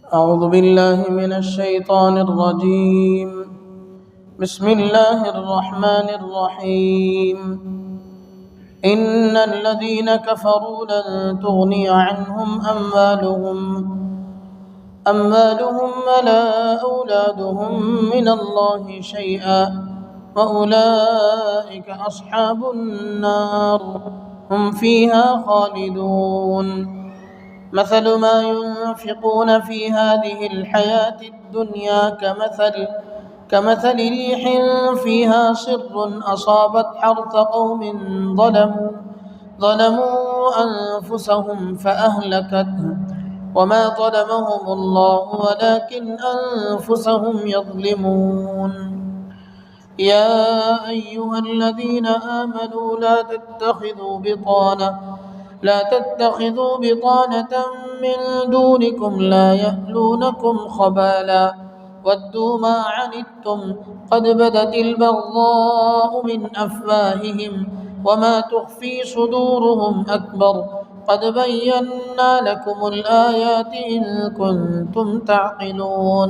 أعوذ بالله من الشيطان الرجيم. بسم الله الرحمن الرحيم. إن الذين كفروا لن تغني عنهم أموالهم ولا أولادهم من الله شيئا وأولئك أصحاب النار هم فيها خالدون. مثل ما ينفقون في هذه الحياة الدنيا كمثل ريح فيها صر أصابت حرث قوم ظلموا أنفسهم فأهلكته وما ظلمهم الله ولكن أنفسهم يظلمون. يا أيها الذين آمنوا لا تتخذوا بطانة من دونكم لا يألونكم خبالا ودوا ما عنتم قد بدت البغضاء من أفواههم وما تخفي صدورهم أكبر قد بينا لكم الآيات إن كنتم تعقلون.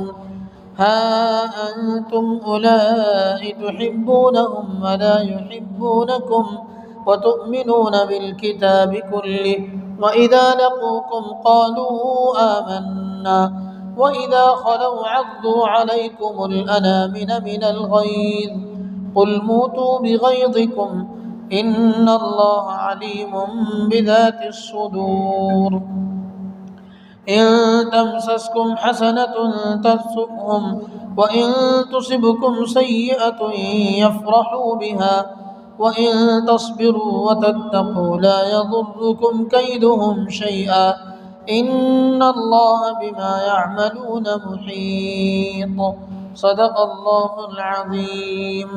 ها أنتم أولئك تحبونهم ولا يحبونكم وتؤمنون بالكتاب كله وإذا لقوكم قالوا آمنا وإذا خلوا عضوا عليكم الأنامل من الغيظ قل موتوا بغيظكم إن الله عليم بذات الصدور. إن تمسسكم حسنة تسؤهم وإن تصبكم سيئة يفرحوا بها وإن تصبروا وتتقوا لا يضركم كيدهم شيئا إن الله بما يعملون محيط. صدق الله العظيم.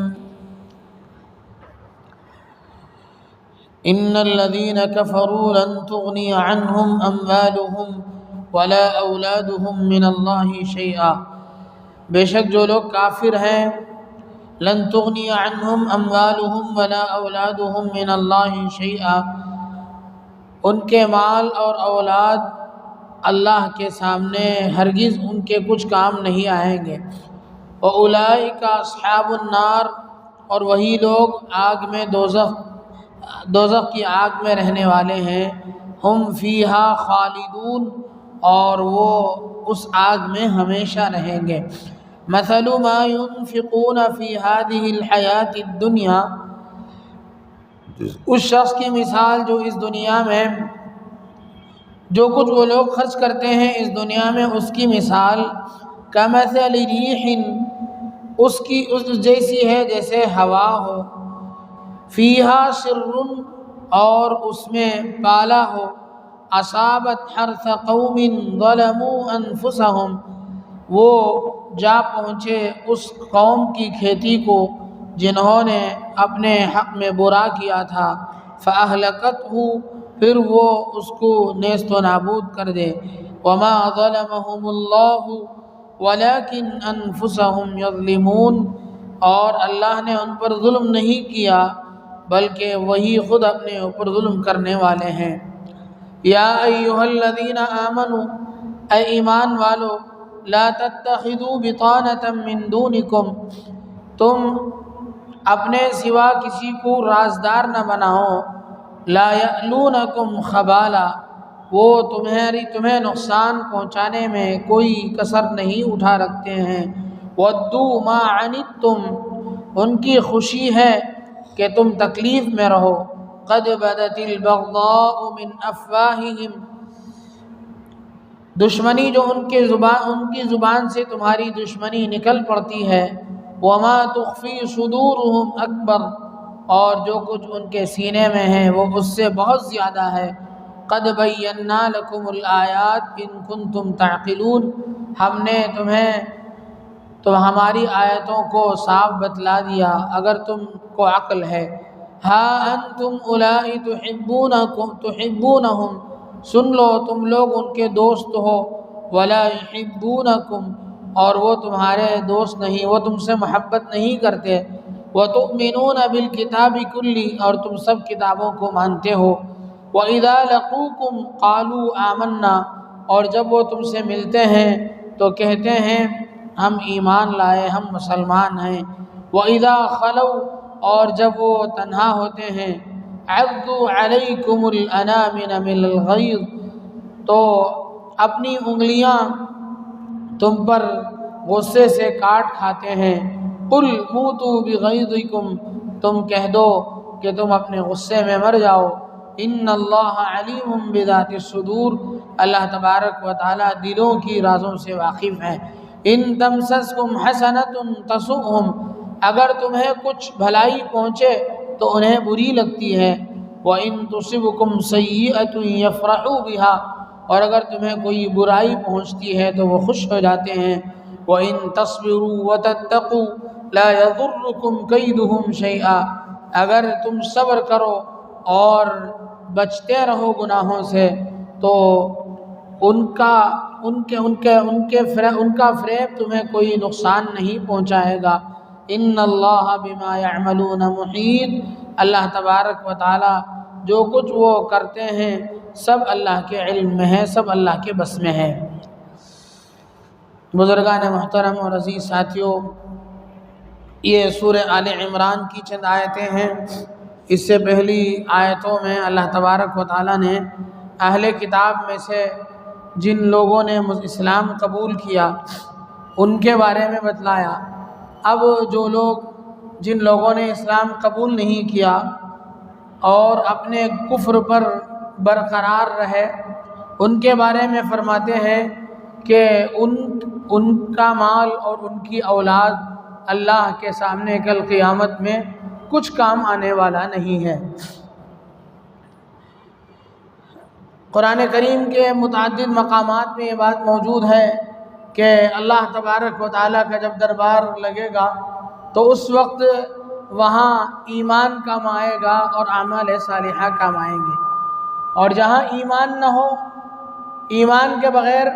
إن الذين كفروا لن تغني عنهم أموالهم ولا أولادهم من الله شيئا. بے شک جو لوگ کافر ہیں لن تغنی عنہم اموالہم ولا اولادہم من اللہ شیئا، ان کے مال اور اولاد اللہ کے سامنے ہرگز ان کے کچھ کام نہیں آئیں گے. وَأُولَئِكَ أَصْحَابُ النَّارِ، اور وہی لوگ آگ میں دوزخ کی آگ میں رہنے والے ہیں. ہم فیہا خالدون، اور وہ اس آگ میں ہمیشہ رہیں گے. مثل ما ينفقون في هذه الحياة الدنيا، اس شخص کی مثال جو اس دنیا میں جو کچھ وہ لوگ خرچ کرتے ہیں اس دنیا میں، اس کی مثال کمثل ریح، اس جیسی ہے جیسے ہوا ہو، فیہا سر، اور اس میں پالا ہو، اصابت حرث قوم ظلموا انفسهم، وہ جا پہنچے اس قوم کی کھیتی کو جنہوں نے اپنے حق میں برا کیا تھا، فَأَهْلَكَتْهُ، پھر وہ اس کو نیست و نابود کر دے. وَمَا ظَلَمَهُمُ اللَّهُ وَلَكِنْ أَنفُسَهُمْ يَظْلِمُونَ، اور اللہ نے ان پر ظلم نہیں کیا بلکہ وہی خود اپنے اوپر ظلم کرنے والے ہیں. یا ایھا الذین آمنوا، اے ایمان والو، لا تتخذوا بطانة من دونکم، تم اپنے سوا کسی کو رازدار نہ بناؤ. لا یألونکم خبالا، وہ تمہیں نقصان پہنچانے میں کوئی کسر نہیں اٹھا رکھتے ہیں. ودوا ما عنتم، ان کی خوشی ہے کہ تم تکلیف میں رہو. قد بدت البغضاء من افواہہم، دشمنی جو ان کی زبان سے تمہاری دشمنی نکل پڑتی ہے. وما تخفی صدورہم اکبر، اور جو کچھ ان کے سینے میں ہے وہ اس سے بہت زیادہ ہے. قد بینا لکم الآیات ان کنتم تعقلون، ہم نے تم ہماری آیتوں کو صاف بتلا دیا اگر تم کو عقل ہے. ہا انتم اولائی تحبونہم، سن لو تم لوگ ان کے دوست ہو. ولا یحبونکم، اور وہ تمہارے دوست نہیں، وہ تم سے محبت نہیں کرتے. وتؤمنون بالکتاب کلہ، اور تم سب کتابوں کو مانتے ہو. وَإِذَا لَقُوكُمْ قَالُوا آمَنَّا، اور جب وہ تم سے ملتے ہیں تو کہتے ہیں ہم ایمان لائے، ہم مسلمان ہیں۔ وَإِذَا خَلَوْا اور جب وہ تنہا ہوتے ہیں، عَضُّوا عَلَيْكُمُ الْأَنَامِنَ مِنَ الْغَيْظِ تو اپنی انگلیاں تم پر غصے سے کاٹ کھاتے ہیں۔ قُلْ مُوتُوا بِغَيْظِكُمْ تم کہہ دو کہ تم اپنے غصے میں مر جاؤ۔ ان اللہ علیم بذات الصدور اللہ تبارک و تعالی دلوں کی رازوں سے واقف ہے۔ ان تمسسکم حسنۃ تسؤہم اگر تمہیں کچھ بھلائی پہنچے تو انہیں بری لگتی ہے۔ وَإِن تُصِبْكُمْ سَيِّئَةٌ يَفْرَحُوا بِهَا اور اگر تمہیں کوئی برائی پہنچتی ہے تو وہ خوش ہو جاتے ہیں۔ وَإِن تَصْبِرُوا وَتَتَّقُوا لَا يَضُرُّكُمْ كَيْدُهُمْ شَيْئًا اگر تم صبر کرو اور بچتے رہو گناہوں سے تو ان کا فریب تمہیں کوئی نقصان نہیں پہنچائے گا۔ ان اللہ بما یعملون محیط اللہ تبارک و تعالی جو کچھ وہ کرتے ہیں سب اللہ کے علم میں ہے، سب اللہ کے بس میں ہے۔ بزرگان محترم اور عزیز ساتھیوں، یہ سورہ آل عمران کی چند آیتیں ہیں۔ اس سے پہلی آیتوں میں اللہ تبارک و تعالی نے اہل کتاب میں سے جن لوگوں نے اسلام قبول کیا ان کے بارے میں بتلایا۔ اب جن لوگوں نے اسلام قبول نہیں کیا اور اپنے کفر پر برقرار رہے ان کے بارے میں فرماتے ہیں کہ ان کا مال اور ان کی اولاد اللہ کے سامنے کل قیامت میں کچھ کام آنے والا نہیں ہے۔ قرآن کریم کے متعدد مقامات میں یہ بات موجود ہے کہ اللہ تبارک و تعالیٰ کا جب دربار لگے گا تو اس وقت وہاں ایمان کام آئے گا اور اعمال صالحہ کام آئیں گے، اور جہاں ایمان نہ ہو، ایمان کے بغیر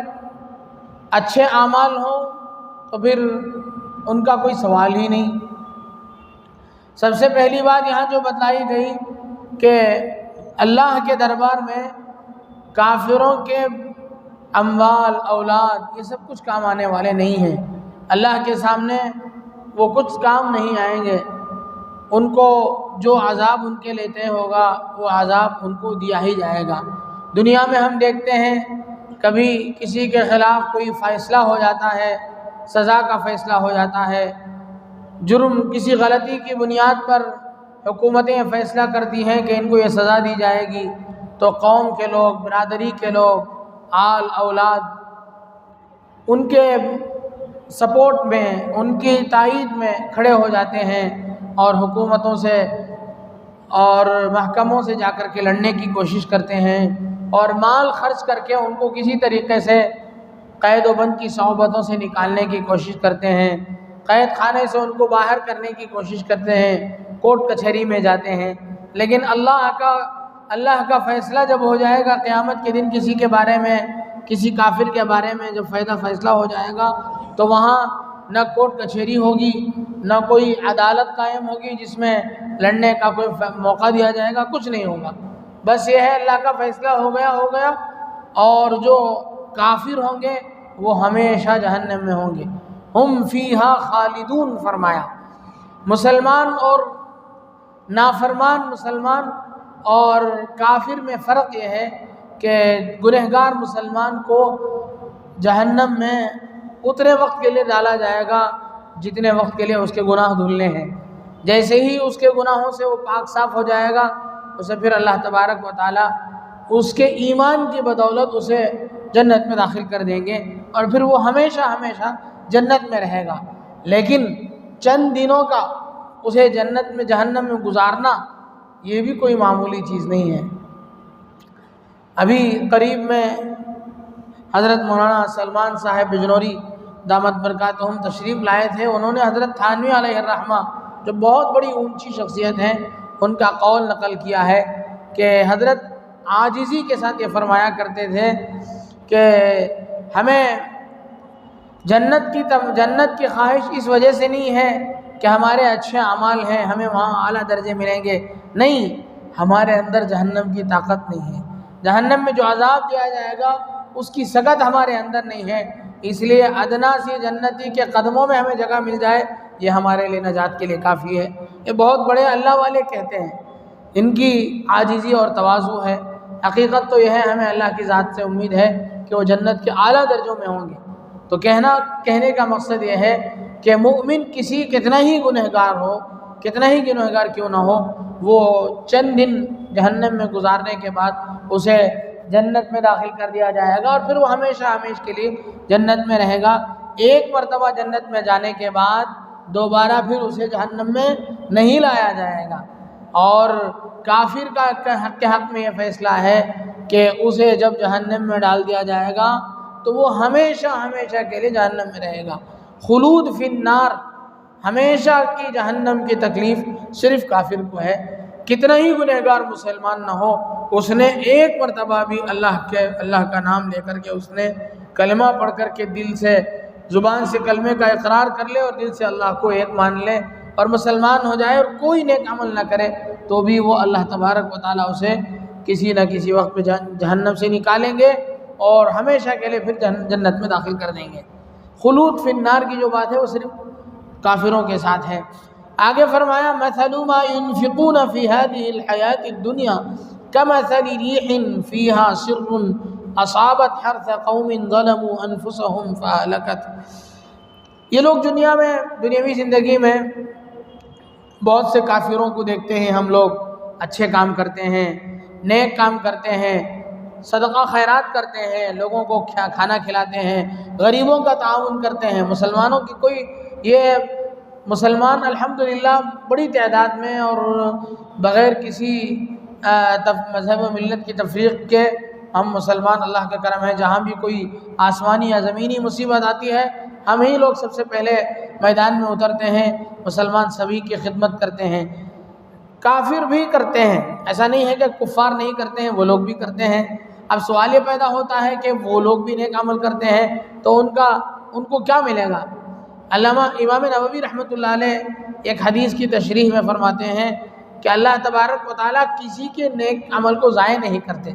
اچھے اعمال ہوں تو پھر ان کا کوئی سوال ہی نہیں۔ سب سے پہلی بات یہاں جو بتلائی گئی کہ اللہ کے دربار میں کافروں کے اموال اولاد یہ سب کچھ کام آنے والے نہیں ہیں۔ اللہ کے سامنے وہ کچھ کام نہیں آئیں گے، ان کو جو عذاب ان کے لیتے ہوگا وہ عذاب ان کو دیا ہی جائے گا۔ دنیا میں ہم دیکھتے ہیں کبھی کسی کے خلاف کوئی فیصلہ ہو جاتا ہے، سزا کا فیصلہ ہو جاتا ہے، جرم کسی غلطی کی بنیاد پر حکومتیں فیصلہ کرتی ہیں کہ ان کو یہ سزا دی جائے گی تو قوم کے لوگ، برادری کے لوگ، آل اولاد ان کے سپورٹ میں، ان کی تائید میں کھڑے ہو جاتے ہیں اور حکومتوں سے اور محکموں سے جا کر کے لڑنے کی کوشش کرتے ہیں اور مال خرچ کر کے ان کو کسی طریقے سے قید و بند کی صحبتوں سے نکالنے کی کوشش کرتے ہیں، قید خانے سے ان کو باہر کرنے کی کوشش کرتے ہیں، کورٹ کچہری میں جاتے ہیں۔ لیکن اللہ کا فیصلہ جب ہو جائے گا قیامت کے دن کسی کے بارے میں، کسی کافر کے بارے میں جب فیصلہ ہو جائے گا تو وہاں نہ کورٹ کچہری ہوگی، نہ کوئی عدالت قائم ہوگی جس میں لڑنے کا کوئی موقع دیا جائے گا، کچھ نہیں ہوگا۔ بس یہ ہے اللہ کا فیصلہ ہو گیا، اور جو کافر ہوں گے وہ ہمیشہ جہنم میں ہوں گے۔ ہم فیہا خالدون فرمایا۔ مسلمان اور نافرمان مسلمان اور کافر میں فرق یہ ہے کہ گنہگار مسلمان کو جہنم میں اتنے وقت کے لیے ڈالا جائے گا جتنے وقت کے لیے اس کے گناہ دھلنے ہیں۔ جیسے ہی اس کے گناہوں سے وہ پاک صاف ہو جائے گا اسے پھر اللہ تبارک و تعالیٰ اس کے ایمان کی بدولت اسے جنت میں داخل کر دیں گے اور پھر وہ ہمیشہ ہمیشہ جنت میں رہے گا۔ لیکن چند دنوں کا اسے جہنم میں گزارنا یہ بھی کوئی معمولی چیز نہیں ہے۔ ابھی قریب میں حضرت مولانا سلمان صاحب بجنوری دامت برکاتہم تشریف لائے تھے۔ انہوں نے حضرت تھانوی علیہ الرحمہ جو بہت بڑی اونچی شخصیت ہیں ان کا قول نقل کیا ہے کہ حضرت عاجزی کے ساتھ یہ فرمایا کرتے تھے کہ ہمیں جنت کی خواہش اس وجہ سے نہیں ہے کہ ہمارے اچھے اعمال ہیں ہمیں وہاں اعلیٰ درجے ملیں گے، نہیں، ہمارے اندر جہنم کی طاقت نہیں ہے۔ جہنم میں جو عذاب دیا جائے گا اس کی سگت ہمارے اندر نہیں ہے، اس لیے ادنا سی جنتی کے قدموں میں ہمیں جگہ مل جائے یہ ہمارے لیے نجات کے لیے کافی ہے۔ یہ بہت بڑے اللہ والے کہتے ہیں، ان کی عاجزی اور تواضع ہے۔ حقیقت تو یہ ہے ہمیں اللہ کی ذات سے امید ہے کہ وہ جنت کے اعلیٰ درجوں میں ہوں گے۔ تو کہنے کا مقصد یہ ہے کہ مومن کتنا ہی گنہگار ہو، کتنا ہی گنہگار کیوں نہ ہو، وہ چند دن جہنم میں گزارنے کے بعد اسے جنت میں داخل کر دیا جائے گا، اور پھر وہ ہمیشہ ہمیشہ کے لیے جنت میں رہے گا۔ ایک مرتبہ جنت میں جانے کے بعد دوبارہ پھر اسے جہنم میں نہیں لایا جائے گا۔ اور کافر کے حق میں یہ فیصلہ ہے کہ اسے جب جہنم میں ڈال دیا جائے گا تو وہ ہمیشہ ہمیشہ کے لیے جہنم میں رہے گا۔ خلود فی النار، ہمیشہ کی جہنم کی تکلیف صرف کافر کو ہے۔ کتنا ہی گنہگار مسلمان نہ ہو، اس نے ایک مرتبہ بھی اللہ کا نام لے کر کے اس نے کلمہ پڑھ کر کے دل سے زبان سے کلمے کا اقرار کر لے اور دل سے اللہ کو ایک مان لے اور مسلمان ہو جائے اور کوئی نیک عمل نہ کرے، تو بھی وہ اللہ تبارک و تعالیٰ اسے کسی نہ کسی وقت پہ جہنم سے نکالیں گے اور ہمیشہ کے لیے پھر جنت میں داخل کر دیں گے۔ خلود فی النار کی جو بات ہے وہ صرف کافروں کے ساتھ ہے۔ آگے فرمایا مثل ما ينفقون في هذه الحياة الدنيا كمثل ريح فيها سر اصابت حرث قوم ظلموا انفسهم فاهلكت۔ یہ لوگ دنیاوی زندگی میں بہت سے کافروں کو دیکھتے ہیں، ہم لوگ اچھے کام کرتے ہیں، نیک کام کرتے ہیں، صدقہ خیرات کرتے ہیں، لوگوں کو کھانا کھلاتے ہیں، غریبوں کا تعاون کرتے ہیں، مسلمانوں کی یہ مسلمان الحمدللہ بڑی تعداد میں اور بغیر کسی مذہب و ملت کی تفریق کے ہم مسلمان اللہ کا کرم ہے، جہاں بھی کوئی آسمانی یا زمینی مصیبت آتی ہے ہم ہی لوگ سب سے پہلے میدان میں اترتے ہیں، مسلمان سبھی کی خدمت کرتے ہیں۔ کافر بھی کرتے ہیں، ایسا نہیں ہے کہ کفار نہیں کرتے ہیں، وہ لوگ بھی کرتے ہیں۔ اب سوال یہ پیدا ہوتا ہے کہ وہ لوگ بھی نیک عمل کرتے ہیں تو ان کو کیا ملے گا؟ علامہ امام نووی رحمۃ اللہ علیہ ایک حدیث کی تشریح میں فرماتے ہیں کہ اللہ تبارک و تعالیٰ کسی کے نیک عمل کو ضائع نہیں کرتے۔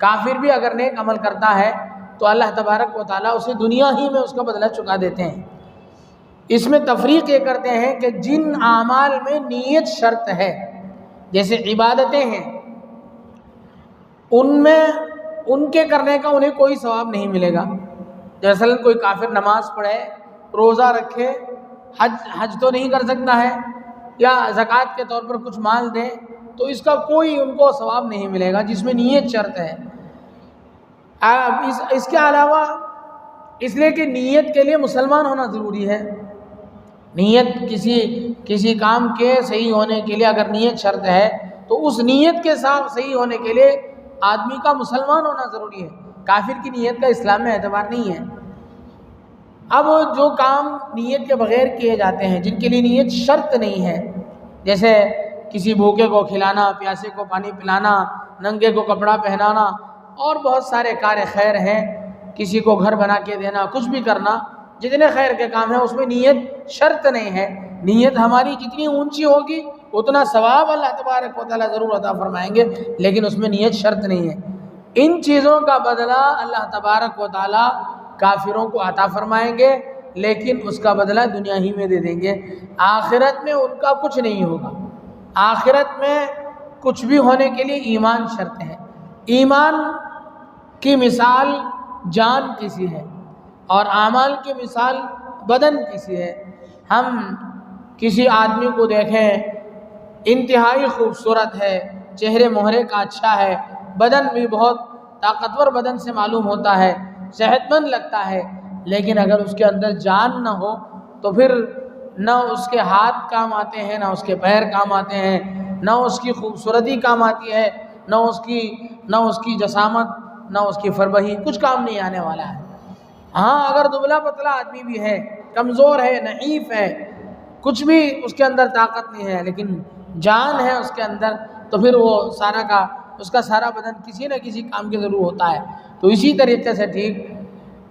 کافر بھی اگر نیک عمل کرتا ہے تو اللہ تبارک و تعالیٰ اسے دنیا ہی میں اس کا بدلہ چکا دیتے ہیں۔ اس میں تفریق یہ کرتے ہیں کہ جن اعمال میں نیت شرط ہے، جیسے عبادتیں ہیں، ان کے کرنے کا انہیں کوئی ثواب نہیں ملے گا۔ مثلا کوئی کافر نماز پڑھے، روزہ رکھے، حج تو نہیں کر سکتا ہے، یا زکوٰۃ کے طور پر کچھ مال دے، تو اس کا کوئی ان کو ثواب نہیں ملے گا جس میں نیت شرط ہے۔ اس کے علاوہ اس لیے کہ نیت کے لیے مسلمان ہونا ضروری ہے۔ نیت کسی کام کے صحیح ہونے کے لیے اگر نیت شرط ہے تو اس نیت کے ساتھ صحیح ہونے کے لیے آدمی کا مسلمان ہونا ضروری ہے۔ کافر کی نیت کا اسلام میں اعتبار نہیں ہے۔ اب جو کام نیت کے بغیر کیے جاتے ہیں، جن کے لیے نیت شرط نہیں ہے، جیسے کسی بھوکے کو کھلانا، پیاسے کو پانی پلانا، ننگے کو کپڑا پہنانا، اور بہت سارے کار خیر ہیں، کسی کو گھر بنا کے دینا، کچھ بھی کرنا، جتنے خیر کے کام ہیں اس میں نیت شرط نہیں ہے۔ نیت ہماری جتنی اونچی ہوگی اتنا ثواب اللہ تبارک و تعالیٰ ضرور عطا فرمائیں گے، لیکن اس میں نیت شرط نہیں ہے۔ ان چیزوں کا بدلہ اللہ تبارک و تعالیٰ کافروں کو عطا فرمائیں گے، لیکن اس کا بدلہ دنیا ہی میں دے دیں گے۔ آخرت میں ان کا کچھ نہیں ہوگا۔ آخرت میں کچھ بھی ہونے کے لیے ایمان شرط ہے۔ ایمان کی مثال جان کسی ہے اور اعمال کی مثال بدن کسی ہے۔ ہم کسی آدمی کو دیکھیں، انتہائی خوبصورت ہے، چہرے مہرے کا اچھا ہے، بدن بھی بہت طاقتور بدن سے معلوم ہوتا ہے، صحت مند لگتا ہے، لیکن اگر اس کے اندر جان نہ ہو تو پھر نہ اس کے ہاتھ کام آتے ہیں، نہ اس کے پیر کام آتے ہیں، نہ اس کی خوبصورتی کام آتی ہے، نہ اس کی جسامت، نہ اس کی فربہی، کچھ کام نہیں آنے والا ہے۔ ہاں اگر دبلا پتلا آدمی بھی ہے، کمزور ہے، نحیف ہے، کچھ بھی اس کے اندر طاقت نہیں ہے، لیکن جان ہے اس کے اندر، تو پھر وہ اس کا سارا بدن کسی نہ کسی کام کے ضرور ہوتا ہے۔ تو اسی طریقے سے ٹھیک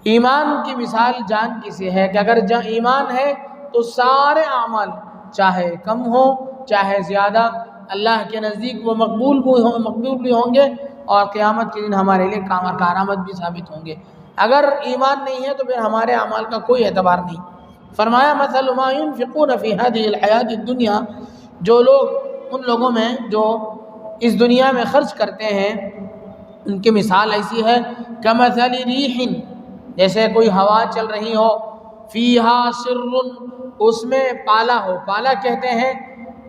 ایمان کی مثال جان کسی ہے کہ اگر ایمان ہے تو سارے اعمال چاہے کم ہو چاہے زیادہ اللہ کے نزدیک وہ مقبول بھی ہوں گے اور قیامت کے دن ہمارے لیے کارآمد بھی ثابت ہوں گے۔ اگر ایمان نہیں ہے تو پھر ہمارے اعمال کا کوئی اعتبار نہیں۔ فرمایا مثل ما ينفقون في هذه الحیات الدنیا، جو لوگ ان لوگوں میں جو اس دنیا میں خرچ کرتے ہیں ان کی مثال ایسی ہے کمثل ریح، جیسے کوئی ہوا چل رہی ہو، فیہا سر، اس میں پالا ہو، پالا کہتے ہیں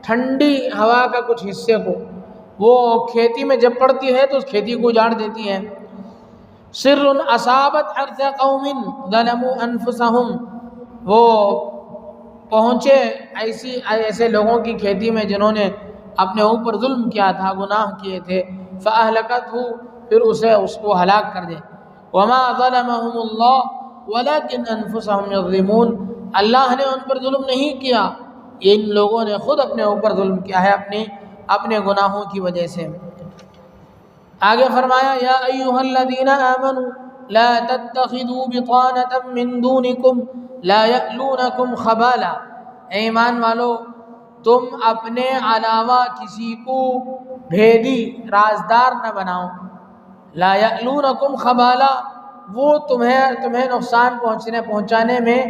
ٹھنڈی ہوا کا کچھ حصے کو، وہ کھیتی میں جب پڑتی ہے تو اس کھیتی کو اجاڑ دیتی ہے۔ سر اصابت حرث قوم ظلموا انفسهم، وہ پہنچے ایسے لوگوں کی کھیتی میں جنہوں نے اپنے اوپر ظلم کیا تھا، گناہ کیے تھے، فاہلکتہ، پھر اس کو ہلاک کر دے۔ وما ظلمهم اللہ ولکن انفسهم یظلمون، اللہ نے ان پر ظلم نہیں کیا، ان لوگوں نے خود اپنے اوپر ظلم کیا ہے اپنے گناہوں کی وجہ سے۔ آگے فرمایا یا ایھا الذین آمنوا لا تتخذوا بطانة من دونکم لا یألونکم خبالا، اے ایمان والو تم اپنے علاوہ کسی کو بھیدی رازدار نہ بناؤ، لا یألونکم خبالا، وہ تمہیں نقصان پہنچانے میں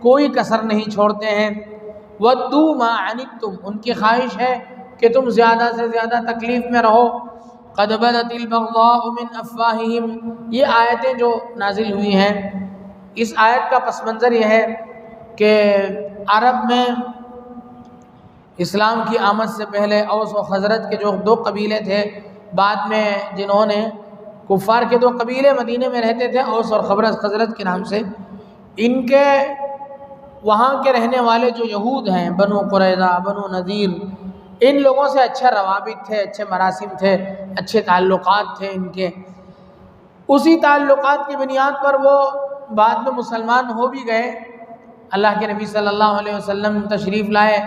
کوئی کسر نہیں چھوڑتے ہیں۔ ودوا ما عنتم، ان کی خواہش ہے کہ تم زیادہ سے زیادہ تکلیف میں رہو۔ قد بدت البغضاء من افواہہم، یہ آیتیں جو نازل ہوئی ہیں، اس آیت کا پس منظر یہ ہے کہ عرب میں اسلام کی آمد سے پہلے اوس و خزرج کے جو دو قبیلے تھے، بعد میں جنہوں نے کفار کے دو قبیلے مدینے میں رہتے تھے اوس اور خزرج کے نام سے، ان کے وہاں کے رہنے والے جو یہود ہیں، بنو قریظہ، بنو نذیر، ان لوگوں سے اچھے روابط تھے، اچھے مراسم تھے، اچھے تعلقات تھے ان کے۔ اسی تعلقات کی بنیاد پر وہ بعد میں مسلمان ہو بھی گئے۔ اللہ کے نبی صلی اللہ علیہ وسلم تشریف لائے،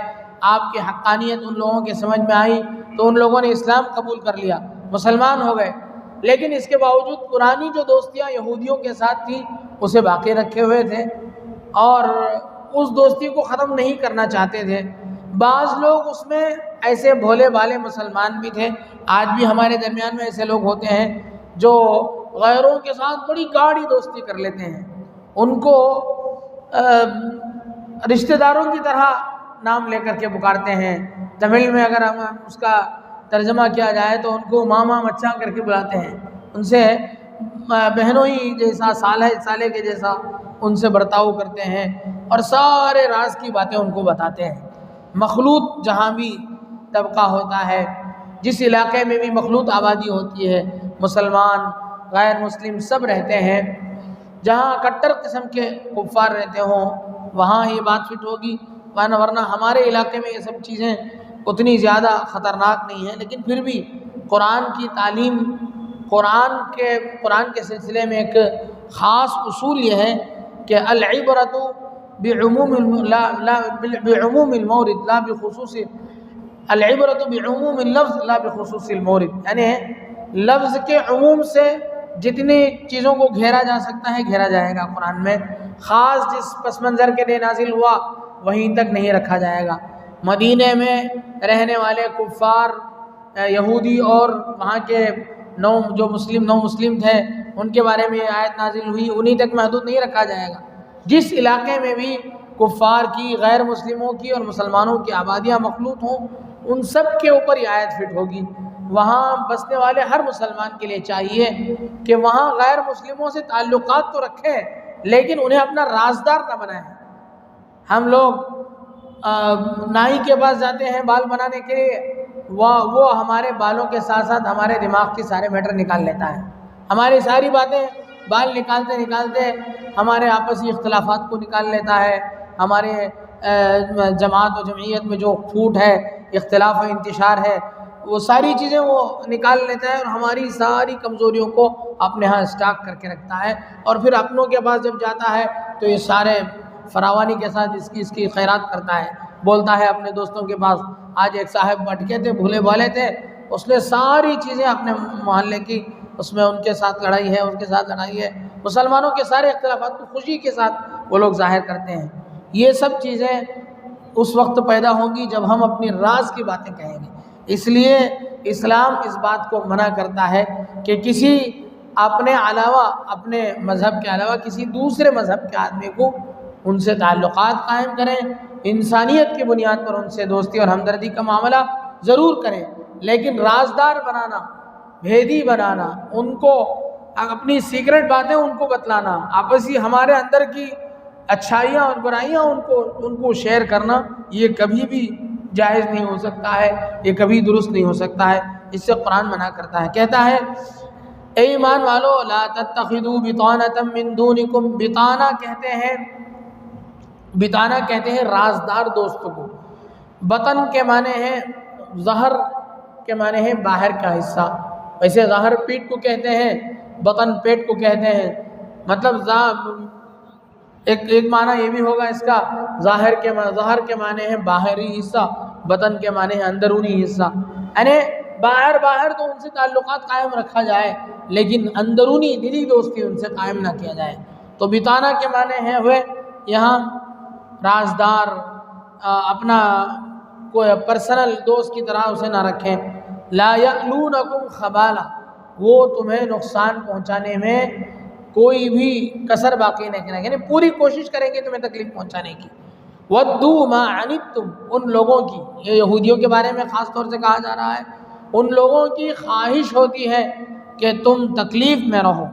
آپ کی حقانیت ان لوگوں کے سمجھ میں آئی تو ان لوگوں نے اسلام قبول کر لیا، مسلمان ہو گئے، لیکن اس کے باوجود پرانی جو دوستیاں یہودیوں کے ساتھ تھی اسے باقی رکھے ہوئے تھے اور اس دوستی کو ختم نہیں کرنا چاہتے تھے۔ بعض لوگ اس میں ایسے بھولے بھالے مسلمان بھی تھے، آج بھی ہمارے درمیان میں ایسے لوگ ہوتے ہیں جو غیروں کے ساتھ بڑی گاڑی دوستی کر لیتے ہیں، ان کو رشتہ داروں کی طرح نام لے کر کے پکارتے ہیں۔ تمل میں اگر ہم اس کا ترجمہ کیا جائے تو ان کو ماما مچا کر کے بلاتے ہیں، ان سے بہنوں ہی جیسا، سالے کے جیسا ان سے برتاؤ کرتے ہیں اور سارے راز کی باتیں ان کو بتاتے ہیں۔ مخلوط جہاں بھی طبقہ ہوتا ہے، جس علاقے میں بھی مخلوط آبادی ہوتی ہے، مسلمان غیر مسلم سب رہتے ہیں، جہاں کٹر قسم کے کفار رہتے ہوں وہاں یہ بات فٹ ہوگی، ورنہ ہمارے علاقے میں یہ سب چیزیں اتنی زیادہ خطرناک نہیں ہیں۔ لیکن پھر بھی قرآن کی تعلیم، قرآن کے سلسلے میں ایک خاص اصول یہ ہے کہ العبرۃ بعموم المورد لا بخصوص، العبرۃ بعموم اللفظ لا بخصوص المورد، یعنی لفظ کے عموم سے جتنی چیزوں کو گھیرا جا سکتا ہے گھیرا جائے گا قرآن میں، خاص جس پس منظر کے لیے نازل ہوا وہیں تک نہیں رکھا جائے گا۔ مدینے میں رہنے والے کفار یہودی اور وہاں کے نو مسلم تھے، ان کے بارے میں یہ آیت نازل ہوئی، انہیں تک محدود نہیں رکھا جائے گا۔ جس علاقے میں بھی کفار کی، غیر مسلموں کی اور مسلمانوں کی آبادیاں مخلوط ہوں، ان سب کے اوپر یہ آیت فٹ ہوگی۔ وہاں بسنے والے ہر مسلمان کے لیے چاہیے کہ وہاں غیر مسلموں سے تعلقات تو رکھیں لیکن انہیں اپنا رازدار نہ بنائیں۔ ہم لوگ نائی کے پاس جاتے ہیں بال بنانے کے لیے، وہ ہمارے بالوں کے ساتھ ساتھ ہمارے دماغ کے سارے میٹر نکال لیتا ہے، ہماری ساری باتیں بال نکالتے ہمارے آپسی اختلافات کو نکال لیتا ہے، ہمارے جماعت و جمعیت میں جو پھوٹ ہے، اختلاف و انتشار ہے، وہ ساری چیزیں وہ نکال لیتا ہے اور ہماری ساری کمزوریوں کو اپنے ہاں اسٹاک کر کے رکھتا ہے، اور پھر اپنوں کے پاس جب جاتا ہے تو یہ سارے فراوانی کے ساتھ اس کی خیرات کرتا ہے، بولتا ہے اپنے دوستوں کے پاس، آج ایک صاحب بٹکے تھے، بھولے بھالے تھے، اس نے ساری چیزیں اپنے محلے کی، اس میں ان کے ساتھ لڑائی ہے، ان کے ساتھ لڑائی ہے، مسلمانوں کے سارے اختلافات کو خوشی کے ساتھ وہ لوگ ظاہر کرتے ہیں۔ یہ سب چیزیں اس وقت پیدا ہوں گی جب ہم اپنی راز کی باتیں کہیں گے۔ اس لیے اسلام اس بات کو منع کرتا ہے کہ کسی اپنے علاوہ، اپنے مذہب کے علاوہ کسی دوسرے مذہب کے آدمی کو ان سے تعلقات قائم کریں، انسانیت کی بنیاد پر ان سے دوستی اور ہمدردی کا معاملہ ضرور کریں، لیکن رازدار بنانا، بھیدی بنانا، ان کو اپنی سیکرٹ باتیں ان کو بتلانا، آپسی ہمارے اندر کی اچھائیاں اور برائیاں ان کو شیئر کرنا، یہ کبھی بھی جائز نہیں ہو سکتا ہے، یہ کبھی درست نہیں ہو سکتا ہے، اس سے قرآن منع کرتا ہے، کہتا ہے اے ایمان والو لا تتخذوا بطانة من دونکم، بطانہ کہتے ہیں رازدار دوستوں کو، بطن کے معنی ہے ظہر کے معنی ہے باہر کا حصہ، ویسے ظہر پیٹ کو کہتے ہیں، بطن پیٹ کو کہتے ہیں، مطلب ایک معنی یہ بھی ہوگا اس کا، ظہر کے معنی ہے باہری حصہ، بطن کے معنی ہے اندرونی حصہ، یعنی باہر تو ان سے تعلقات قائم رکھا جائے لیکن اندرونی دلی دوستی ان سے قائم نہ کیا جائے۔ تو بطانہ کے معنی ہے ہوئے یہاں رازدار، اپنا کوئی پرسنل دوست کی طرح اسے نہ رکھیں، لا یألونکم خبالا، وہ تمہیں نقصان پہنچانے میں کوئی بھی کسر باقی نہیں کریں گے، یعنی پوری کوشش کریں گے تمہیں تکلیف پہنچانے کی، وَدُّوا مَا عَنِتُّمْ، ان لوگوں کی، یہ یہودیوں کے بارے میں خاص طور سے کہا جا رہا ہے، ان لوگوں کی خواہش ہوتی ہے کہ تم تکلیف میں رہو،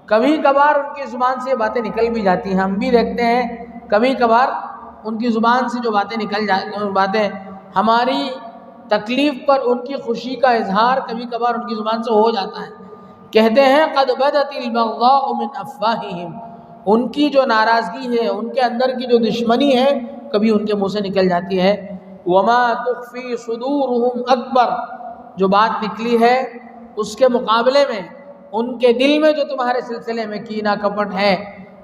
کبھی کبھار ان کی زبان سے یہ باتیں نکل بھی جاتی ہیں، ہم بھی دیکھتے ہیں کبھی کبھار ان کی زبان سے جو باتیں نکل جاتی ہیں، باتیں ہماری تکلیف پر ان کی خوشی کا اظہار کبھی کبھار ان کی زبان سے ہو جاتا ہے، کہتے ہیں قد بدت البغضاء من افواہہم، ان کی جو ناراضگی ہے، ان کے اندر کی جو دشمنی ہے کبھی ان کے منہ سے نکل جاتی ہے، وما تخفی صدورہم اکبر، جو بات نکلی ہے اس کے مقابلے میں ان کے دل میں جو تمہارے سلسلے میں کینہ کپٹ ہے،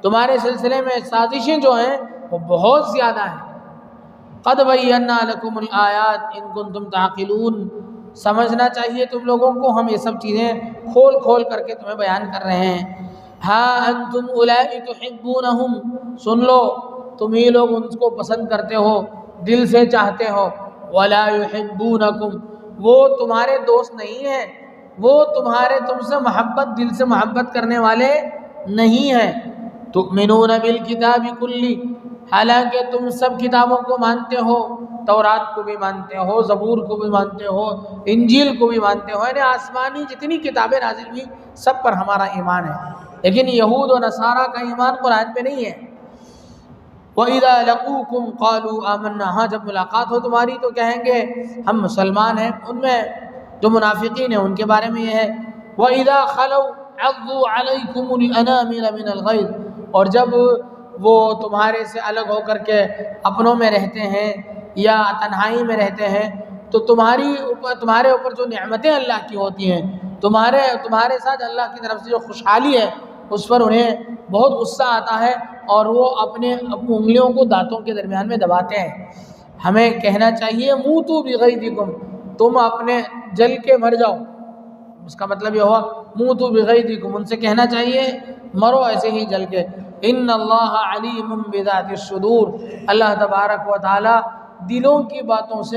تمہارے سلسلے میں سازشیں جو ہیں وہ بہت زیادہ ہیں، قد بینا لکم الآیات ان کنتم تعقلون، سمجھنا چاہیے تم لوگوں کو، ہم یہ سب چیزیں کھول کھول کر کے تمہیں بیان کر رہے ہیں، ہاں انتم اولائی تحبونہم، سن لو تم ہی لوگ ان کو پسند کرتے ہو، دل سے چاہتے ہو، ولا یحبونکم، وہ تمہارے دوست نہیں ہیں، وہ تم سے محبت، دل سے محبت کرنے والے نہیں ہیں، تؤمنون بالکتاب کلی، حالانکہ تم سب کتابوں کو مانتے ہو، تورات کو بھی مانتے ہو، زبور کو بھی مانتے ہو، انجیل کو بھی مانتے ہو، یعنی آسمانی جتنی کتابیں نازل ہوئی سب پر ہمارا ایمان ہے، لیکن یہود و نصارہ کا ایمان قرآن پہ نہیں ہے، وَإِذَا لَقُوكُمْ قَالُوا آمَنَّا، ہاں جب ملاقات ہو تمہاری تو کہیں گے ہم مسلمان ہیں، ان میں جو منافقین ہیں ان کے بارے میں یہ ہے، وَإِذَا خَلَوْا عَضُّوا عَلَيْكُمُ الْأَنَامِلَ مِنَ الْغَيْظِ، اور جب وہ تمہارے سے الگ ہو کر کے اپنوں میں رہتے ہیں یا تنہائی میں رہتے ہیں تو تمہارے اوپر جو نعمتیں اللہ کی ہوتی ہیں، تمہارے ساتھ اللہ کی طرف سے جو خوشحالی ہے اس پر انہیں بہت غصہ آتا ہے اور وہ اپنی انگلیوں کو دانتوں کے درمیان میں دباتے ہیں۔ ہمیں کہنا چاہیے موتوا بغیظکم، تم اپنے جل کے مر جاؤ، اس کا مطلب یہ ہوا موتوا بغیظکم، ان سے کہنا چاہیے مرو ایسے ہی جل کے، ان اللہ علیم بذات الصدور، اللہ تبارک و تعالی دلوں کی باتوں سے